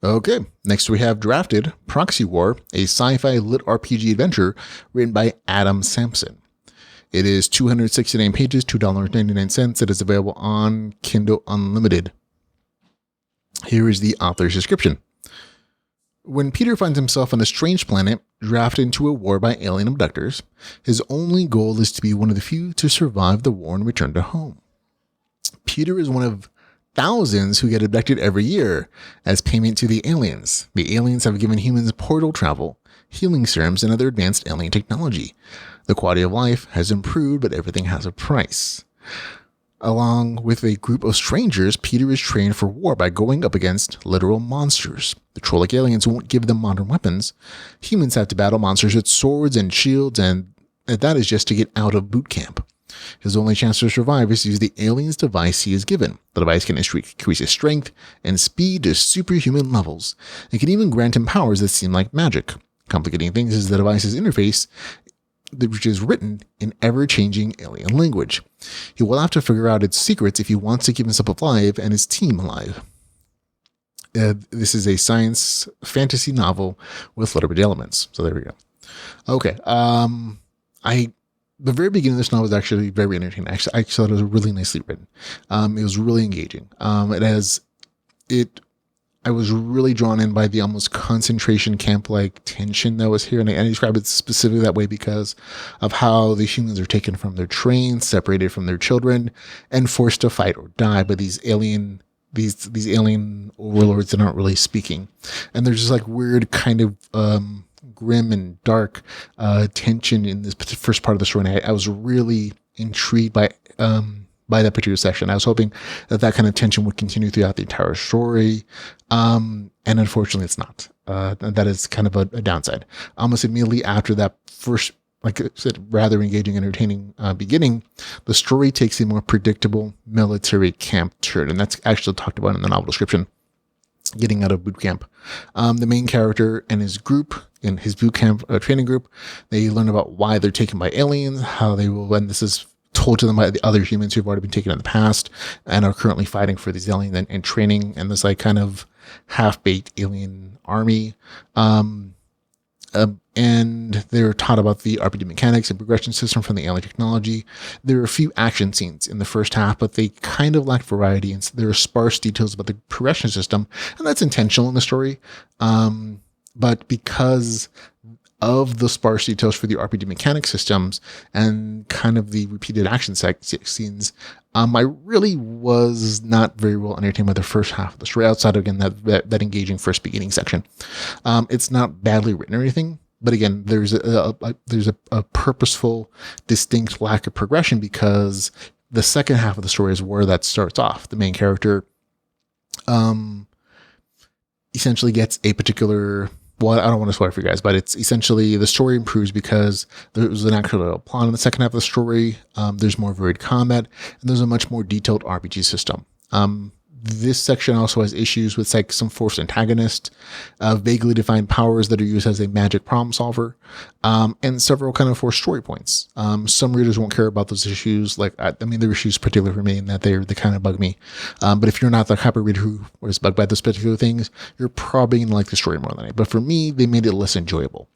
Okay, next we have Drafted Proxy War, a sci-fi lit RPG adventure written by Adam Sampson. It is 269 pages, $2.99. It is available on Kindle Unlimited. Here is the author's description. When Peter finds himself on a strange planet, drafted into a war by alien abductors, his only goal is to be one of the few to survive the war and return to home. Peter is one of thousands who get abducted every year as payment to the aliens. The aliens have given humans portal travel, healing serums, and other advanced alien technology. The quality of life has improved, but everything has a price. Along with a group of strangers, Peter is trained for war by going up against literal monsters. The troll-like aliens won't give them modern weapons. Humans have to battle monsters with swords and shields, and that is just to get out of boot camp. His only chance to survive is to use the alien's device he is given. The device can increase his strength and speed to superhuman levels. It can even grant him powers that seem like magic. Complicating things is the device's interface, which is written in ever-changing alien language. He will have to figure out its secrets if he wants to keep himself alive and his team alive. This is a science fantasy novel with LitRPG elements. So there we go. Okay. The very beginning of this novel was actually very entertaining. I thought it was really nicely written. It was really engaging. I was really drawn in by the almost concentration camp-like tension that was here. And I describe it specifically that way because of how the humans are taken from their trains, separated from their children, and forced to fight or die by these alien overlords that aren't really speaking. And there's this like weird kind of grim and dark tension in this first part of the story. And I was really intrigued by that particular section. I was hoping that kind of tension would continue throughout the entire story. And unfortunately it's not. That is kind of a downside. Almost immediately after that first, like I said, rather engaging, entertaining beginning, the story takes a more predictable military camp turn. And that's actually talked about in the novel description. Getting out of boot camp. The main character and his group, in his boot camp training group, they learn about why they're taken by aliens, how they will, and this is told to them by the other humans who've already been taken in the past and are currently fighting for these aliens and training in this like kind of half-baked alien army. And they're taught about the RPG mechanics and progression system from the alien technology. There are a few action scenes in the first half, but they kind of lack variety, and there are sparse details about the progression system, and that's intentional in the story. But because of the sparse details for the RPG mechanic systems and kind of the repeated action scenes, I really was not very well entertained by the first half of the story, outside of, again, that engaging first beginning section. It's not badly written or anything, but again, there's a purposeful, distinct lack of progression because the second half of the story is where that starts off. The main character essentially gets a particular... Well, I don't want to spoil it for you guys, but it's essentially the story improves because there's an actual plot in the second half of the story. There's more varied combat, and there's a much more detailed RPG system. This section also has issues with like some forced antagonist, vaguely defined powers that are used as a magic problem solver, and several kind of forced story points. Some readers won't care about those issues. There are issues particular for me in that they kind of bug me. But if you're not the type of reader who was bugged by those particular things, you're probably going to like the story more than I. But for me, they made it less enjoyable.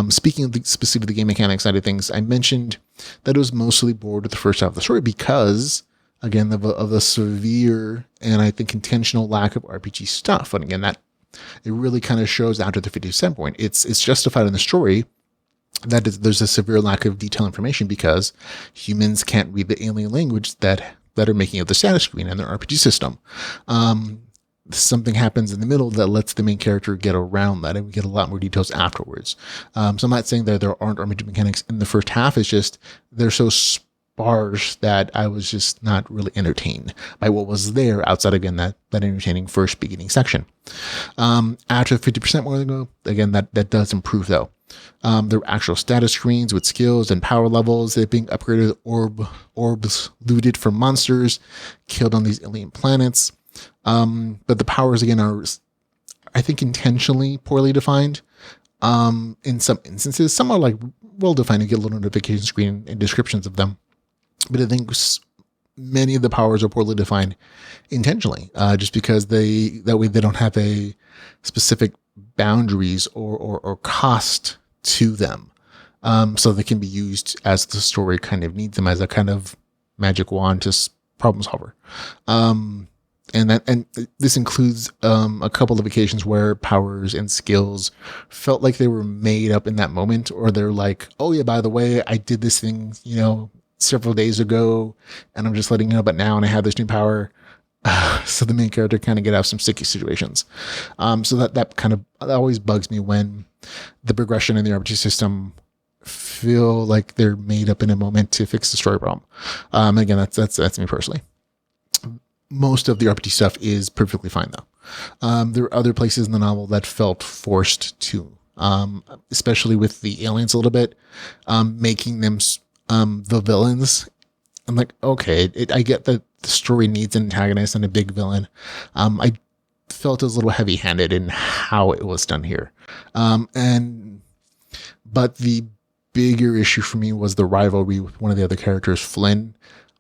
Speaking of specifically the game mechanics side of things, I mentioned that it was mostly bored with the first half of the story because, again, of the severe and I think intentional lack of RPG stuff. And again, that it really kind of shows after the 50% point. It's justified in the story that there's a severe lack of detailed information because humans can't read the alien language that are making up the status screen and their RPG system. Something happens in the middle that lets the main character get around that, and we get a lot more details afterwards. So I'm not saying that there aren't RPG mechanics in the first half. It's just they're so sparse that I was just not really entertained by what was there outside, again, that entertaining first beginning section. After 50% more than go, again, that does improve though. There are actual status screens with skills and power levels. They're being upgraded, orbs looted from monsters killed on these alien planets. But the powers, again, are, I think, intentionally poorly defined. In some instances, some are like well defined. You get a little notification screen and descriptions of them. But I think many of the powers are poorly defined intentionally, just because that way they don't have a specific boundaries or cost to them. So they can be used as the story kind of needs them, as a kind of magic wand to problem solver. And this includes a couple of occasions where powers and skills felt like they were made up in that moment, or they're like, oh yeah, by the way, I did this thing, several days ago, and I'm just letting you know, but now, and I have this new power. So the main character kind of get out of some sticky situations. So that always bugs me when the progression in the RPG system feel like they're made up in a moment to fix the story problem. Again, that's me personally. Most of the RPG stuff is perfectly fine though. There are other places in the novel that felt forced too, especially with the aliens a little bit, making them the villains. I'm like, okay, I get that the story needs an antagonist and a big villain. I felt it was a little heavy-handed in how it was done here. But the bigger issue for me was the rivalry with one of the other characters, Flynn.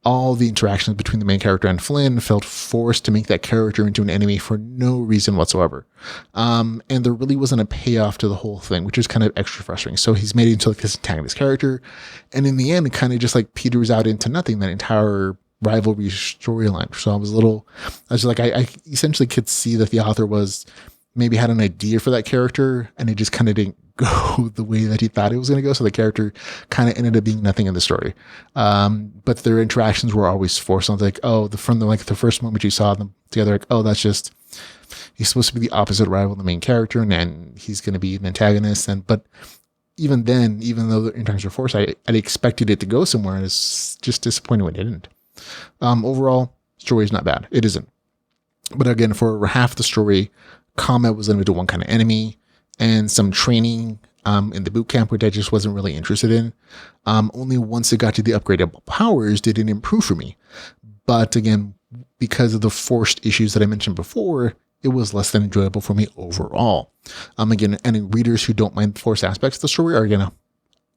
All the interactions between the main character and Flynn felt forced to make that character into an enemy for no reason whatsoever. And there really wasn't a payoff to the whole thing, which is kind of extra frustrating. So he's made it into like this antagonist character. And in the end, it kind of just like peters out into nothing, that entire rivalry storyline. So I was like, I essentially could see that the author maybe had an idea for that character, and it just kind of didn't go the way that he thought it was going to go. So the character kind of ended up being nothing in the story. But their interactions were always forced. I was like, from the first moment you saw them together, like, oh, he's supposed to be the opposite rival of the main character, and then he's going to be an antagonist. But even then, even though the interactions were forced, I expected it to go somewhere, and it's just disappointing when it didn't. Overall, story is not bad. It isn't. But again, for half the story, combat was limited to one kind of enemy, and some training in the boot camp, which I just wasn't really interested in. Only once it got to the upgradable powers did it improve for me. But again, because of the forced issues that I mentioned before, it was less than enjoyable for me overall. Again, any readers who don't mind the forced aspects of the story are gonna,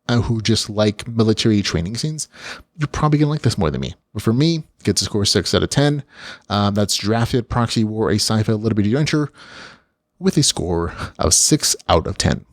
who just like military training scenes, you're probably gonna like this more than me. But for me, it gets a score 6 out of 10. That's Drafted Proxy War, a Sci-Fi LitRPG adventure, with a score of 6 out of 10.